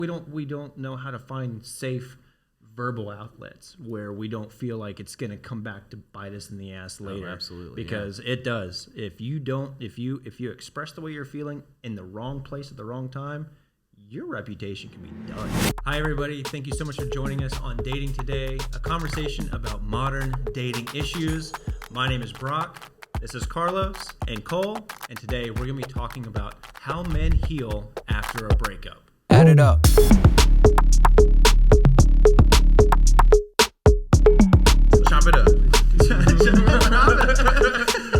we don't know how to find safe verbal outlets where we don't feel like it's going to come back to bite us in the ass later. Absolutely. Because it does. If you express the way you're feeling in the wrong place at the wrong time, your reputation can be done. Hi, everybody. Thank you so much for joining us on Dating Today, a conversation about modern dating issues. My name is Brock. This is Carlos and Cole. And today we're going to be talking about how men heal after a breakup. Add it up. Chop it up.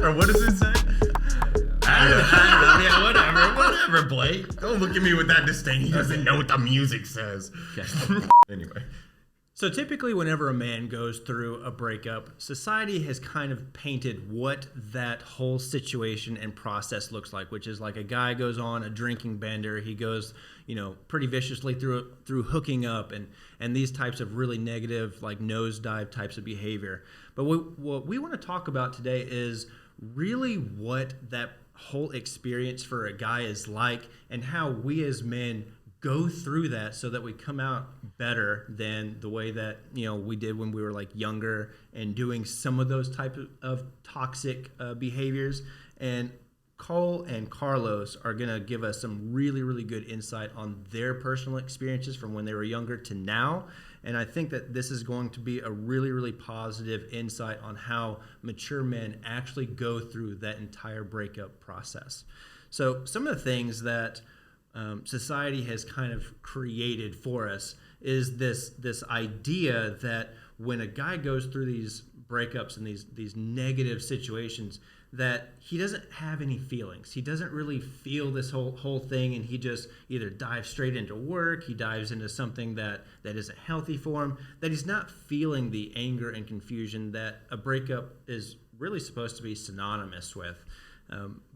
Or what does it say? Yeah, whatever, Blake. Don't look at me with that disdain. He doesn't know what the music says. Okay. Anyway. So typically whenever a man goes through a breakup, society has kind of painted what that whole situation and process looks like, which is like a guy goes on a drinking bender. He goes, pretty viciously through hooking up and these types of really negative, like nosedive types of behavior. But what we want to talk about today is really what that whole experience for a guy is like and how we as men go through that so that we come out better than the way that we did when we were like younger and doing some of those types of toxic behaviors. And Cole and Carlos are going to give us some really, really good insight on their personal experiences from when they were younger to now. And I think that this is going to be a really, really positive insight on how mature men actually go through that entire breakup process. So some of the things that society has kind of created for us is this idea that when a guy goes through these breakups and these negative situations, that he doesn't have any feelings. He doesn't really feel this whole thing, and he just either dives straight into work, he dives into something that isn't healthy for him, that he's not feeling the anger and confusion that a breakup is really supposed to be synonymous with.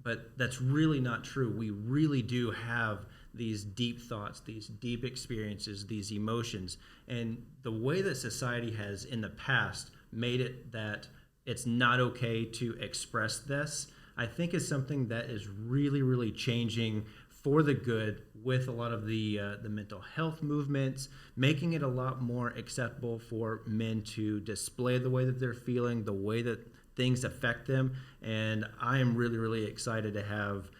But that's really not true. We really do have these deep thoughts, these deep experiences, these emotions. And the way that society has in the past made it that it's not okay to express this, I think is something that is really, really changing for the good with a lot of the mental health movements, making it a lot more acceptable for men to display the way that they're feeling, the way that things affect them. And I am really, really excited to have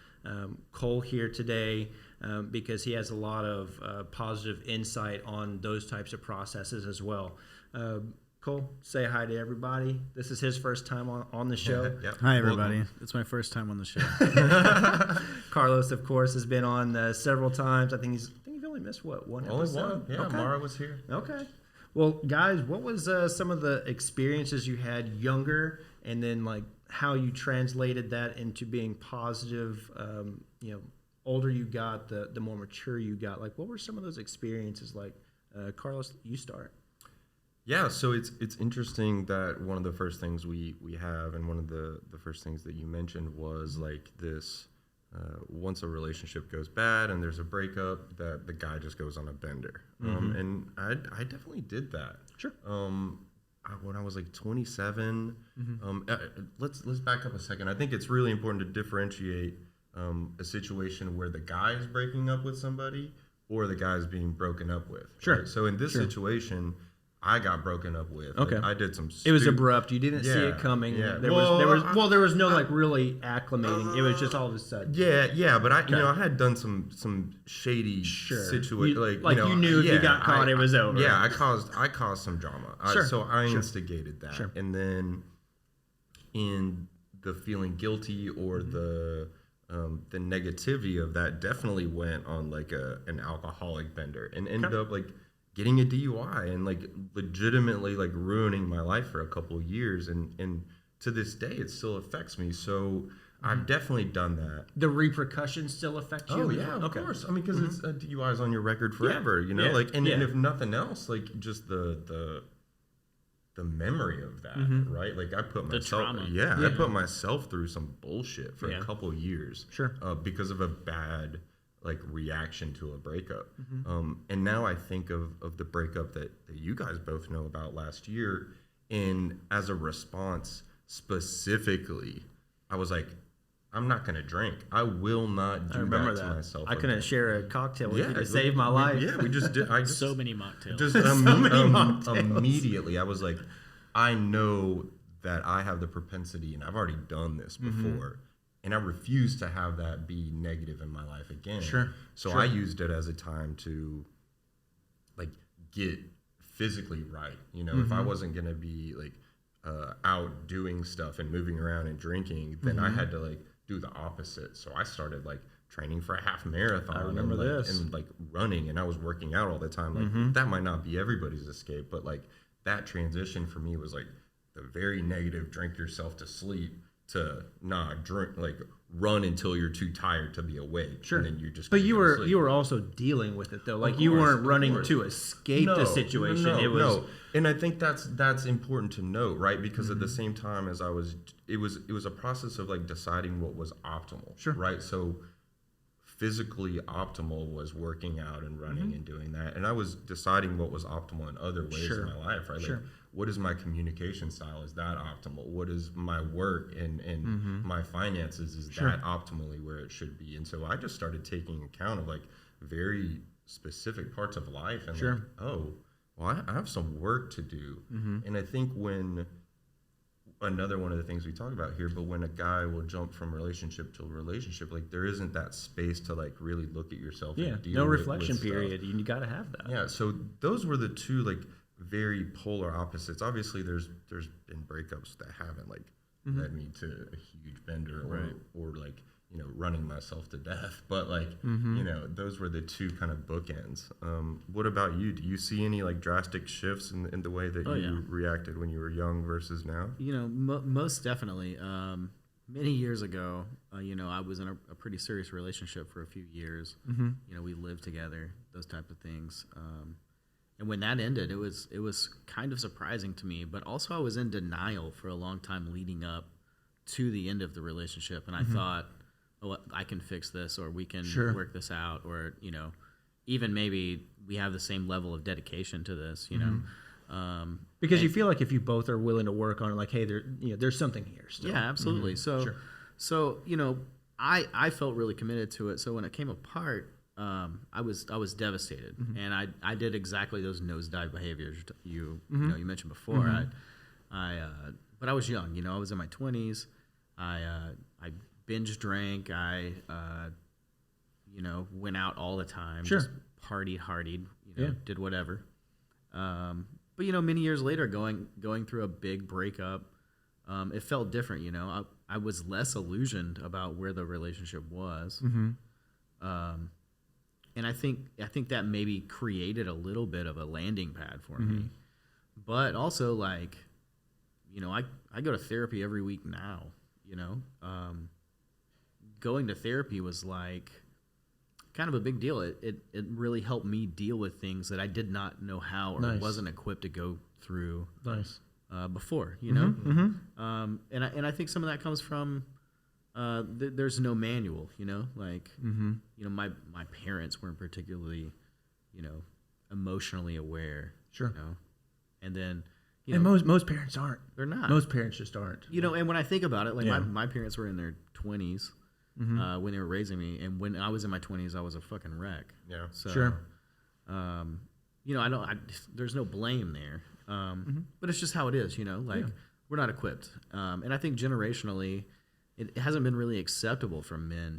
Cole here today because he has a lot of positive insight on those types of processes as well. Cole, say hi to everybody. This is his first time on the show. Yep. Hi, everybody. It's my first time on the show. Carlos, of course, has been on several times. I think you've only missed one Only episode? one. Yeah, okay. Mara was here. Okay. Well, guys, what was some of the experiences you had younger, and then like how you translated that into being positive? Older you got, the more mature you got. Like, what were some of those experiences like? Carlos, you start. Yeah, so it's interesting that one of the first things we have, and one of the first things that you mentioned was like this, once a relationship goes bad and there's a breakup, that the guy just goes on a bender. Mm-hmm. And I definitely did that. Sure. When I was like 27, Mm-hmm. let's back up a second. I think it's really important to differentiate a situation where the guy is breaking up with somebody or the guy is being broken up with. Sure. Right? So in this situation, I got broken up with. Okay. Like, I did some. It was abrupt. You didn't see it coming. Yeah. There was no like really acclimating. It was just all of a sudden. Yeah, but I had done some shady situation. You knew if you got caught, it was over. Yeah, I caused some drama. So I Sure. instigated that. Sure. And then in the feeling guilty or the negativity of that definitely went on like an alcoholic bender and ended up like getting a DUI and like legitimately like ruining my life for a couple of years, and to this day it still affects me. So I've definitely done that. The repercussions still affect you? Oh yeah, of course. I mean, because it's a DUI is on your record forever, and if nothing else, like just the memory of that, right? Like I put myself, I put myself through some bullshit for a couple of years, because of a bad like reaction to a breakup. And now I think of the breakup that you guys both know about last year, and as a response specifically, I was like, I'm not going to drink. I will not do that to myself. I couldn't share a cocktail with you to save my life. Yeah, we just did. So many mocktails. Just mocktails. Immediately, I was like, I know that I have the propensity, and I've already done this before, and I refuse to have that be negative in my life again. So I used it as a time to, like, get physically right. You know, if I wasn't going to be, like, out doing stuff and moving around and drinking, then I had to, like, do the opposite. So I started, like, training for a half marathon. I remember this. And, like, running, and I was working out all the time. Like, that might not be everybody's escape, but, like, that transition for me was, like, the very negative drink yourself to sleep to drink, like, run until you're too tired to be awake. And then you just But you were also dealing with it though. Like, you weren't running to escape the situation. No. And I think that's important to note, right? Because at the same time as it was a process of, like, deciding what was optimal. Right? So physically optimal was working out and running and doing that. And I was deciding what was optimal in other ways in my life, right? Like, what is my communication style? Is that optimal? What is my work and my finances? Is that optimally where it should be? And so I just started taking account of, like, very specific parts of life and like, oh, well, I have some work to do. And I think another one of the things we talk about here, but when a guy will jump from relationship to relationship, like, there isn't that space to, like, really look at yourself and deal no reflection period. You got to have that. Yeah, so those were the two, like, very polar opposites. Obviously, there's been breakups that haven't, like, led me to a huge bender or like, you know, running myself to death. But, like, you know, those were the two kind of bookends. What about you? Do you see any, like, drastic shifts in the way that you reacted when you were young versus now? You know, most definitely. Many years ago, you know, I was in a pretty serious relationship for a few years. You know, we lived together, those type of things. And when that ended, it was kind of surprising to me, but also I was in denial for a long time leading up to the end of the relationship. And I thought, oh, I can fix this, or we can work this out, or, you know, even maybe we have the same level of dedication to this, you know. Because you feel like if you both are willing to work on it, like, hey, there's something here still. Yeah, absolutely. So, you know, I felt really committed to it. So when it came apart, I was devastated, and I did exactly those nosedive behaviors you know you mentioned before. But I was young, you know, I was in my 20s. I binge drank. I you know, went out all the time. Just partied, you know, did whatever. But, you know, many years later, going through a big breakup, it felt different. You know, I was less illusioned about where the relationship was. And I think that maybe created a little bit of a landing pad for me. But also, like, you know, I go to therapy every week now, you know. Going to therapy was, like, kind of a big deal. It really helped me deal with things that I did not know how or wasn't equipped to go through before, you know. And I think some of that comes from there's no manual, you know, like, you know, my parents weren't particularly, you know, emotionally aware, you know, and then, you know, most parents aren't. They're not. Most parents just aren't. You know, and when I think about it, like, my parents were in their 20s when they were raising me, and when I was in my 20s, I was a fucking wreck. Yeah. So, you know, there's no blame there, but it's just how it is, you know, like, we're not equipped, and I think generationally, it hasn't been really acceptable for men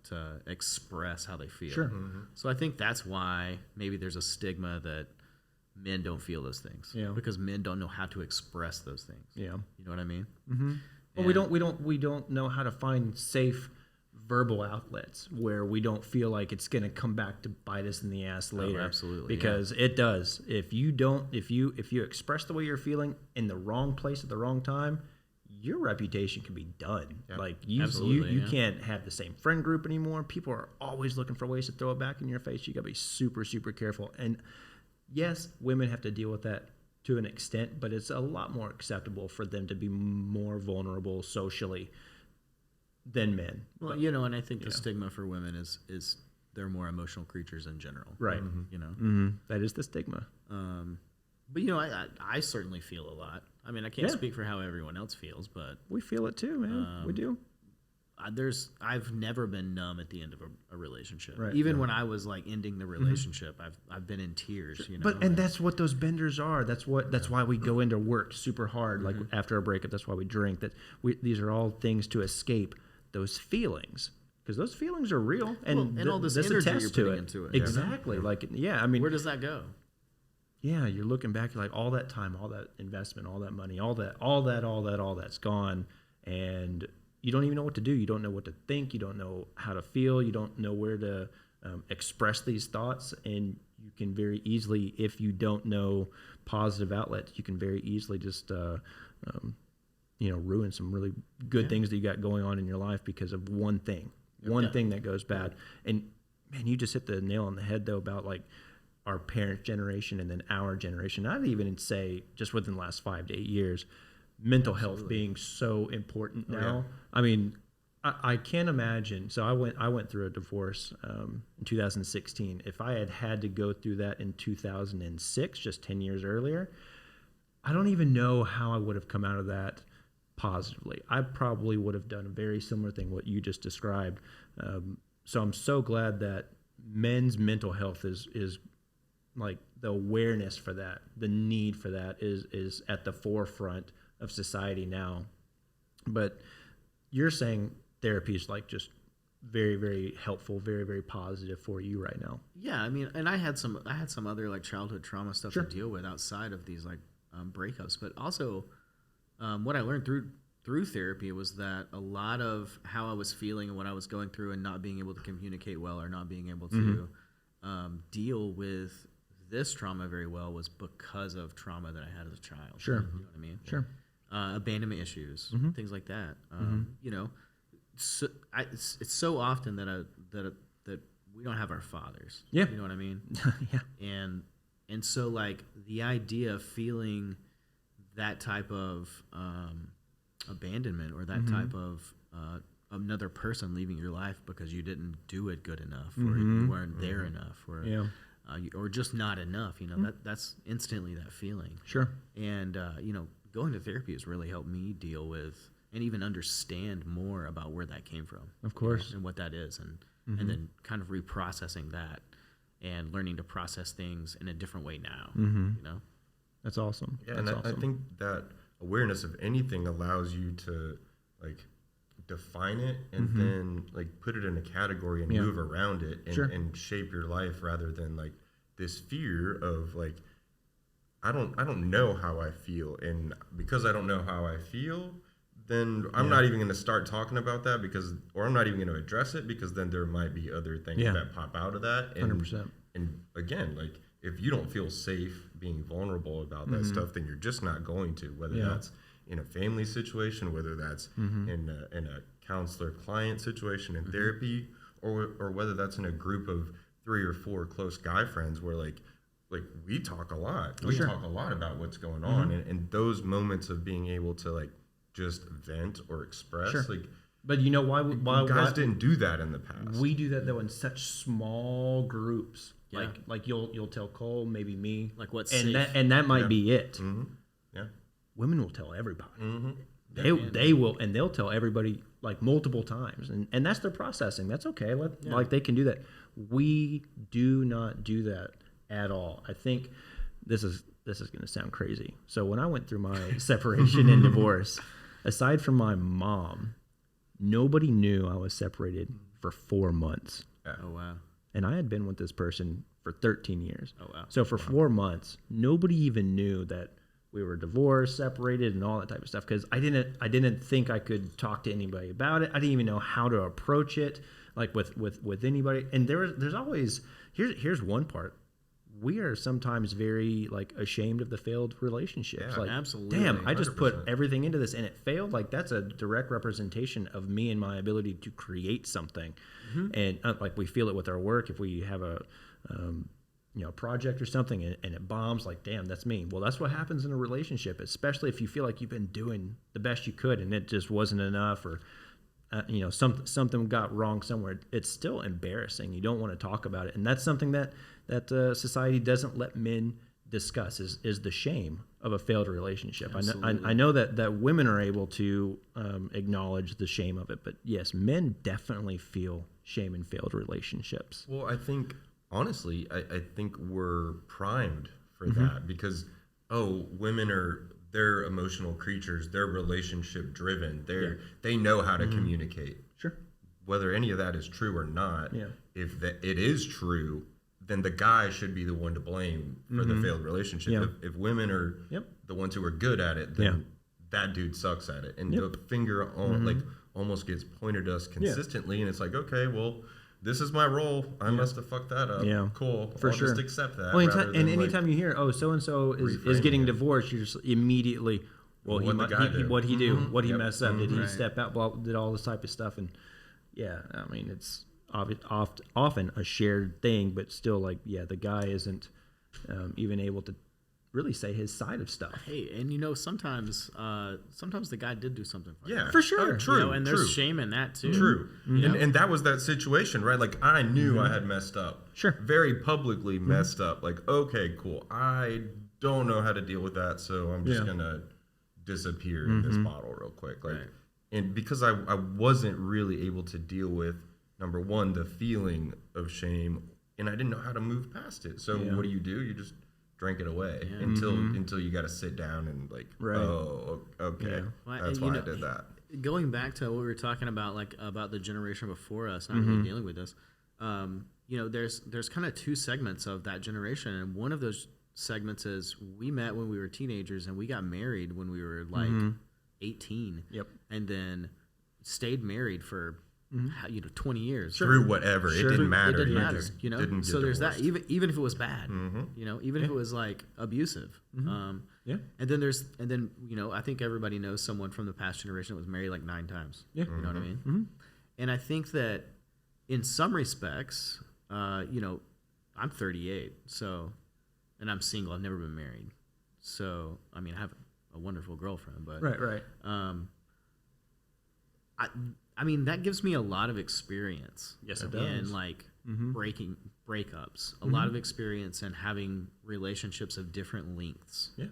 to express how they feel. So I think that's why maybe there's a stigma that men don't feel those things. Because men don't know how to express those things. You know what I mean? Well, we don't know how to find safe verbal outlets where we don't feel like it's going to come back to bite us in the ass later. Oh, absolutely. Because it does. If you express the way you're feeling in the wrong place at the wrong time, your reputation can be done. Like, you can't have the same friend group anymore. People are always looking for ways to throw it back in your face. You got to be super, super careful. And yes, women have to deal with that to an extent, but it's a lot more acceptable for them to be more vulnerable socially than men. Well, you know, and I think the stigma for women is they're more emotional creatures in general. Right. You know? That is the stigma. But, you know, I certainly feel a lot. I mean, I can't speak for how everyone else feels, but we feel it too, man. We do. I've never been numb at the end of a relationship. Right. Even when I was like ending the relationship, I've been in tears. You know, But that's what those benders are. That's why we go into work super hard. Like after a breakup, that's why we drink. These are all things to escape those feelings, because those feelings are real, and all this energy you're putting into it. Exactly. Like I mean, where does that go? Yeah, you're looking back, you're like, all that time, all that investment, all that money, all that's gone, and you don't even know what to do. You don't know what to think. You don't know how to feel. You don't know where to express these thoughts, and you can very easily, if you don't know positive outlets, you can very easily just ruin some really good things that you got going on in your life because of one thing that goes bad. And man, you just hit the nail on the head though about like our parents' generation and then our generation. I'd even say just within the last 5 to 8 years, mental health being so important now. I mean, I can't imagine. So I went through a divorce in 2016. If I had to go through that in 2006, just 10 years earlier, I don't even know how I would have come out of that positively. I probably would have done a very similar thing, what you just described. So I'm so glad that men's mental health is like the awareness for that, the need for that is at the forefront of society now. But you're saying therapy is like just very, very helpful, very, very positive for you right now. Yeah, I mean, and I had some other like childhood trauma stuff to deal with outside of these like breakups, but also what I learned through therapy was that a lot of how I was feeling and what I was going through and not being able to communicate well or not being able to deal with this trauma very well was because of trauma that I had as a child. Sure. You know what I mean? Sure. Abandonment issues, things like that. You know, it's so often that we don't have our fathers. Yeah. You know what I mean? Yeah. And so like the idea of feeling that type of abandonment or that type of another person leaving your life because you didn't do it good enough or you weren't there enough or just not enough, you know, that's instantly that feeling. Sure. And, you know, going to therapy has really helped me deal with and even understand more about where that came from. Of course. You know, and what that is. And then kind of reprocessing that and learning to process things in a different way now, you know? That's awesome. Yeah, That's and awesome. I think that awareness of anything allows you to like define it and then like put it in a category and move around it and shape your life rather than like this fear of like I don't know how I feel, and because I don't know how I feel, then I'm not even going to start talking about that or I'm not even going to address it because then there might be other things that pop out of that. And, 100%. And again, like if you don't feel safe being vulnerable about that stuff, then you're just not going to, whether that's in a family situation, whether that's in a counselor-client situation in therapy, or whether that's in a group of 3 or 4 close guy friends where like we talk a lot. We talk a lot about what's going on, and those moments of being able to like just vent or express, like. But you know why guys didn't do that in the past? We do that though in such small groups. Yeah. Like you'll tell Cole, maybe me, like what's and safe. that might be it. Yeah. Women will tell everybody. They will, and they'll tell everybody like multiple times, and that's their processing. That's okay. Like they can do that. We do not do that at all. I think this is going to sound crazy. So when I went through my separation and divorce, aside from my mom, nobody knew I was separated for 4 months. Oh wow. And I had been with this person for 13 years. Oh wow. So for 4 months, nobody even knew that we were divorced, separated, and all that type of stuff, because I didn't think I could talk to anybody about it. I didn't even know how to approach it, like with anybody. And there's always here's one part. We are sometimes very like ashamed of the failed relationships. Yeah, like, absolutely. damn, I just put 100%. everything into this and it failed. Like that's a direct representation of me and my ability to create something. And like we feel it with our work. If we have a project or something and it bombs, like, damn, that's me. Well, that's what happens in a relationship, especially if you feel like you've been doing the best you could and it just wasn't enough, or something got wrong somewhere. It's still embarrassing. You don't want to talk about it, and that's something that society doesn't let men discuss is the shame of a failed relationship. I know that women are able to acknowledge the shame of it, but yes, men definitely feel shame in failed relationships. Well, I think, honestly, I think we're primed for that because, women they're emotional creatures. They're relationship driven. They know how to communicate. Sure. Whether any of that is true or not, if it is true, then the guy should be the one to blame for the failed relationship. Yeah. If women are the ones who are good at it, then that dude sucks at it. And the finger almost gets pointed at us consistently. And it's like, okay, well, this is my role. I must have fucked that up. Yeah. Cool. For I'll sure. just accept that. Well, anytime you hear, so-and-so is getting divorced, you just immediately, what he do? What he messed up? Did he step out? Did all this type of stuff? And I mean, it's often a shared thing, but still, like, the guy isn't even able to really say his side of stuff. Hey, and sometimes the guy did do something. For sure. True. And there's shame in that too. True. And that was that situation, right? Like, I knew I had messed up. Sure. Very publicly messed up. Like, okay, cool. I don't know how to deal with that, so I'm just gonna disappear in this bottle real quick. Like, and because I wasn't really able to deal with, number one, the feeling of shame, and I didn't know how to move past it. So what do? You just drink it away until you got to sit down and like, okay, that's why I did that. Going back to what we were talking about, like about the generation before us, not really dealing with this. There's kind of two segments of that generation, and one of those segments is we met when we were teenagers and we got married when we were like 18. Yep. And then stayed married for 20 years through whatever. It didn't matter. It didn't matter. Didn't so there's divorced. that. Even if it was bad, even if it was like abusive. And then I think everybody knows someone from the past generation that was married like 9 times. Yeah. You know what I mean? And I think that in some respects, I'm 38, so, and I'm single. I've never been married, so I mean I have a wonderful girlfriend, but right. I mean, that gives me a lot of experience. Yes, it does. And like breaking breakups, a lot of experience in having relationships of different lengths. Yeah.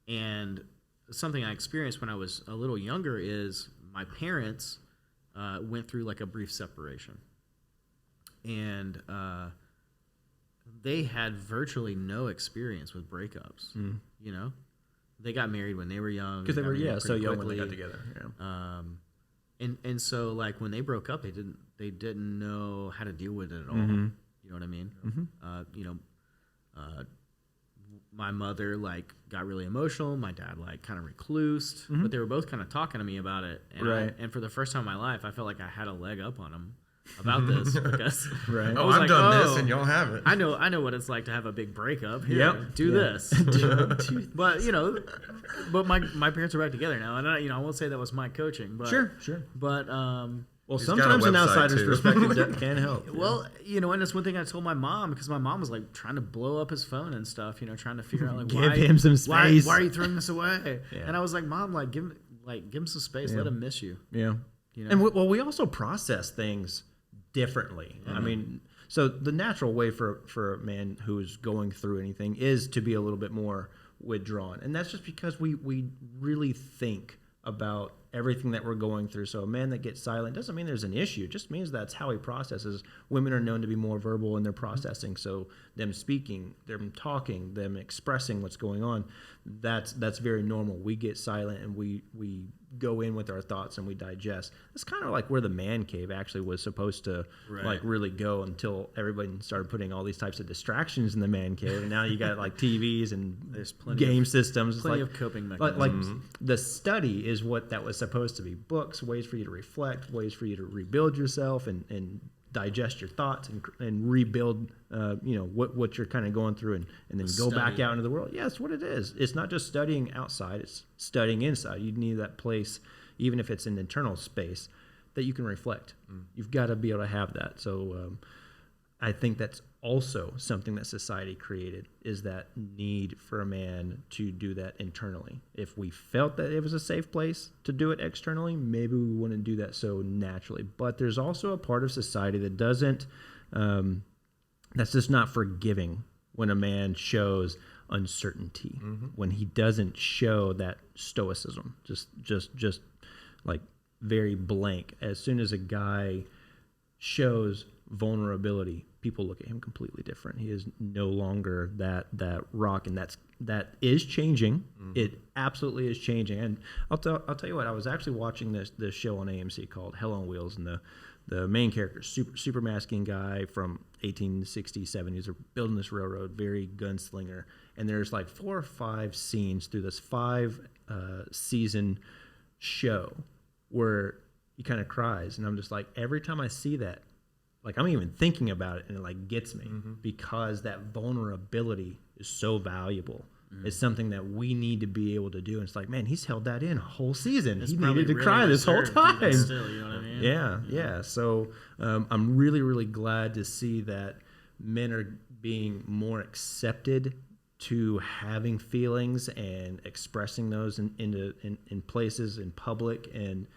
And something I experienced when I was a little younger is my parents went through like a brief separation. And they had virtually no experience with breakups. They got married when they were young. Because they were so young when they got together. Yeah. And so like when they broke up, they didn't know how to deal with it at all. You know what I mean? My mother like got really emotional. My dad like kind of reclused, but they were both kind of talking to me about it. And and for the first time in my life, I felt like I had a leg up on them about this because I've done this and y'all haven't. I know what it's like to have a big breakup. Here, do this. But but my parents are back together now, and I won't say that was my coaching, but sure. But well, sometimes an outsider's perspective can help. Well, and that's one thing I told my mom, because my mom was like trying to blow up his phone and stuff, trying to figure out like give him some space. Why are you throwing this away? And I was like, Mom, like give him some space, let him miss you. Yeah. And we also process things differently. I mean, so the natural way for a man who's going through anything is to be a little bit more withdrawn, and that's just because we really think about everything that we're going through. So a man that gets silent doesn't mean there's an issue. It just means that's how he processes. Women are known to be more verbal in their processing. So them speaking, them talking, them expressing what's going on, that's very normal. We get silent and we go in with our thoughts and we digest. That's kind of like where the man cave actually was supposed to like really go, until everybody started putting all these types of distractions in the man cave. And now you got like TVs and there's game systems. Plenty of coping mechanisms. Like the study is what that was supposed to be. Books, ways for you to reflect, ways for you to rebuild yourself and digest your thoughts and rebuild what you're kind of going through and then go back out into the world. Yeah, that's what it is. It's not just studying outside, it's studying inside. You need that place, even if it's an internal space, that you can reflect. You've got to be able to have that. So I think that's also something that society created, is that need for a man to do that internally. If we felt that it was a safe place to do it externally, maybe we wouldn't do that so naturally. But there's also a part of society that doesn't, that's just not forgiving when a man shows uncertainty, when he doesn't show that stoicism, just like very blank. As soon as a guy shows vulnerability, people look at him completely different. He is no longer that rock, and that is changing. It absolutely is changing. And I'll tell you what, I was actually watching this show on AMC called Hell on Wheels, and the main character, super masculine guy from 1860s, 70s, are building this railroad, very gunslinger. And there's like 4 or 5 scenes through this 5 season show where he kind of cries, and I'm just like, every time I see that, like, I'm even thinking about it, and it like gets me, because that vulnerability is so valuable. It's something that we need to be able to do. And it's like, man, he's held that in a whole season. He needed to cry this whole time. Still, you know what I mean? Yeah. So I'm really, really glad to see that men are being more accepted to having feelings and expressing those in places, in public, and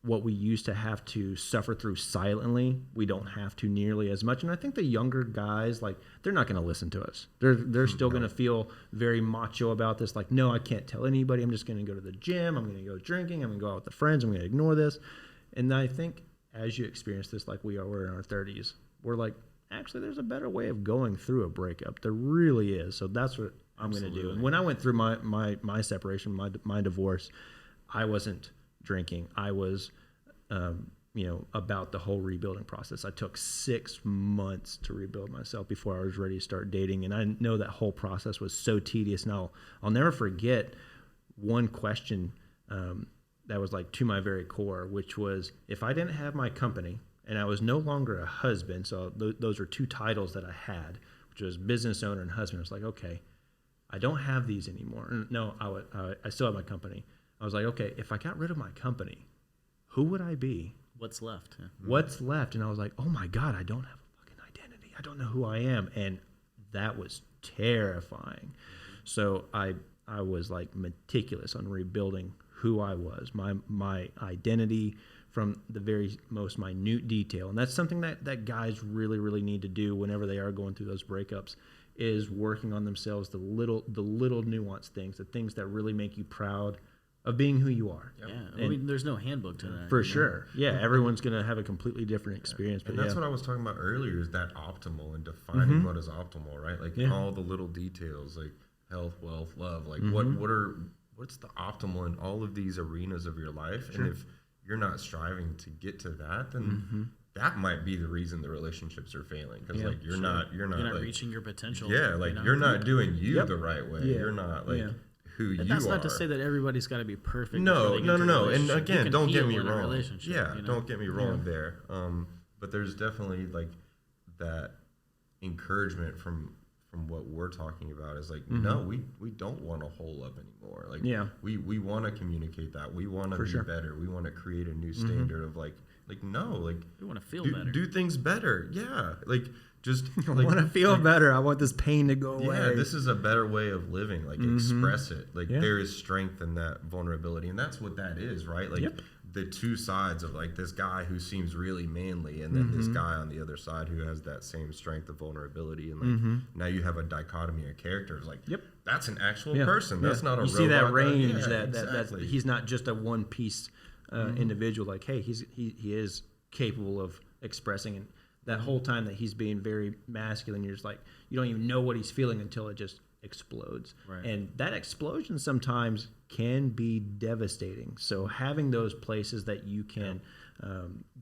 what we used to have to suffer through silently, we don't have to nearly as much. And I think the younger guys, like, they're not going to listen to us. They're still going to feel very macho about this. Like, no, I can't tell anybody. I'm just going to go to the gym. I'm going to go drinking. I'm going to go out with the friends. I'm going to ignore this. And I think as you experience this, like we're in our 30s, we're like, actually, there's a better way of going through a breakup. There really is. So that's what I'm going to do. And when I went through my separation, my divorce, I wasn't drinking. I was, about the whole rebuilding process. I took 6 months to rebuild myself before I was ready to start dating. And I know that whole process was so tedious. And I'll never forget one question that was like to my very core, which was, if I didn't have my company and I was no longer a husband, so those are 2 titles that I had, which was business owner and husband. I was like, okay, I don't have these anymore. No, I still have my company. I was like, okay, if I got rid of my company, who would I be? What's left? Yeah. What's left? And I was like, oh my God, I don't have a fucking identity. I don't know who I am. And that was terrifying. So I was like meticulous on rebuilding who I was, my identity from the very most minute detail. And that's something that guys really, really need to do whenever they are going through those breakups, is working on themselves, the little nuanced things, the things that really make you proud of being who you are. Yep. Yeah, I mean, there's no handbook to that. For sure. Yeah, everyone's going to have a completely different experience. And that's what I was talking about earlier, is that optimal and defining what is optimal, right? Like all the little details, like health, wealth, love, like what's the optimal in all of these arenas of your life? Sure. And if you're not striving to get to that, then that might be the reason the relationships are failing, because like you're not like, reaching your potential. Yeah, like you're not doing you the right way. You're not like who you are. That's not to say that everybody's got to be perfect. No. And again, don't get me wrong. Yeah, don't get me wrong there. But there's definitely like that encouragement from what we're talking about is like, no, we don't want to hole up anymore. Like, we want to communicate that. We want to be better. We want to create a new standard of like no, like we want to feel better. Do things better. Yeah, like. Just I want to feel better. I want this pain to go away. Yeah, this is a better way of living. Like express it. Like there is strength in that vulnerability, and that's what that is, right? Like the 2 sides of like this guy who seems really manly, and then this guy on the other side who has that same strength of vulnerability, and like now you have a dichotomy of characters. Like that's an actual person. That's not a robot. You see that range. That he's not just a one piece individual. Like, hey, he is capable of expressing and. That whole time that he's being very masculine, you're just like, you don't even know what he's feeling until it just explodes. Right. And that explosion sometimes can be devastating. So having those places that you can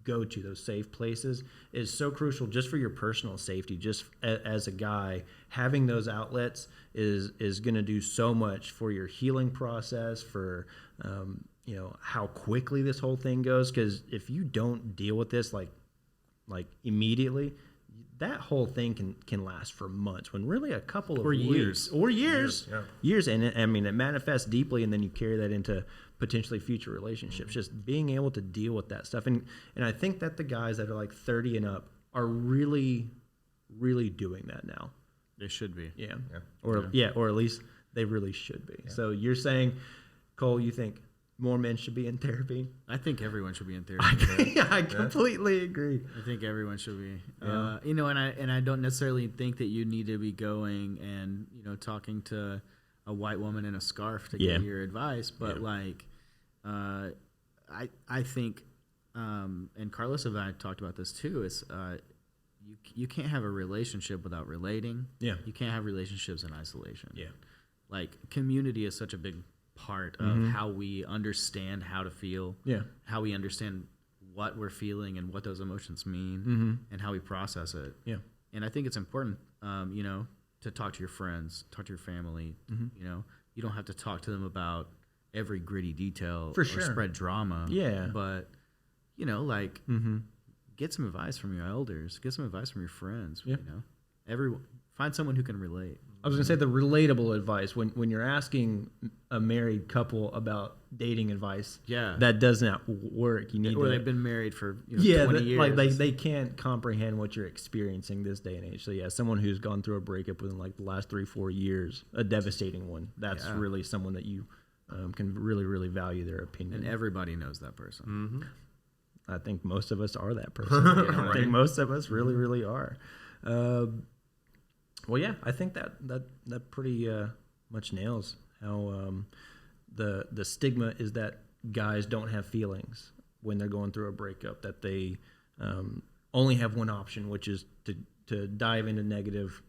go to, those safe places, is so crucial just for your personal safety. Just as a guy, having those outlets is going to do so much for your healing process, for how quickly this whole thing goes. Because if you don't deal with this like immediately, that whole thing can last for months, when really a couple of weeks or years. And it manifests deeply, and then you carry that into potentially future relationships. Just being able to deal with that stuff, and I think that the guys that are like 30 and up are really, really doing that now. They should be. Or at least they really should be. So you're saying, Cole, you think more men should be in therapy. I think everyone should be in therapy. I completely agree. I think everyone should be. Yeah. And I don't necessarily think that you need to be going and talking to a white woman in a scarf to get your advice, but I think, and Carlos and I talked about this too. Is you can't have a relationship without relating. Yeah. You can't have relationships in isolation. Yeah. Like community is such a big part of how we understand how to feel. Yeah. How we understand what we're feeling and what those emotions mean, and how we process it. Yeah. And I think it's important, to talk to your friends, talk to your family. You don't have to talk to them about every gritty detail or spread drama. Yeah. But, get some advice from your elders, get some advice from your friends. Yeah. Everyone, find someone who can relate. I was going to say the relatable advice when you're asking a married couple about dating advice. Yeah. That does not work. You need or to, they've been married for 20 years. Like they can't comprehend what you're experiencing this day and age. So yeah, someone who's gone through a breakup within like the last 3-4 years, a devastating one. That's really someone that you can really, really value their opinion. And everybody knows that person. Mm-hmm. I think most of us are that person. I think most of us really, really are. Well, yeah, I think that pretty much nails how the stigma is that guys don't have feelings when they're going through a breakup, that they only have one option, which is to dive into negative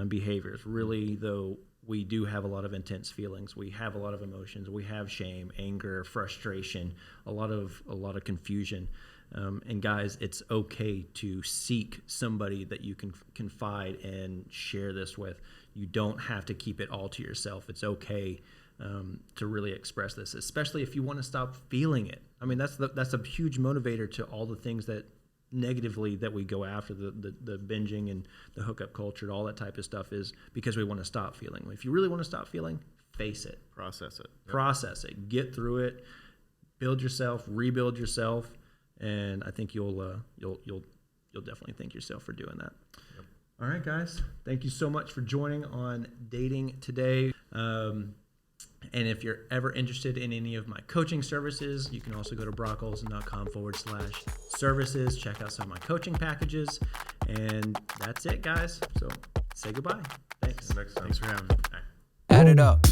behaviors. Really, though, we do have a lot of intense feelings. We have a lot of emotions. We have shame, anger, frustration, a lot of confusion. And guys, it's okay to seek somebody that you can confide and share this with. You don't have to keep it all to yourself. It's okay to really express this, especially if you want to stop feeling it. I mean, that's a huge motivator to all the things that negatively that we go after, the binging and the hookup culture, all that type of stuff, is because we want to stop feeling. If you really want to stop feeling, face it, process it, get through it, build yourself, rebuild yourself, and I think you'll definitely thank yourself for doing that. Yep. All right, guys, thank you so much for joining on Dating Today. And if you're ever interested in any of my coaching services, you can also go to brockolsen.com/services. Check out some of my coaching packages. And that's it, guys. So say goodbye. Thanks. Next time. Thanks for having me. Add it up.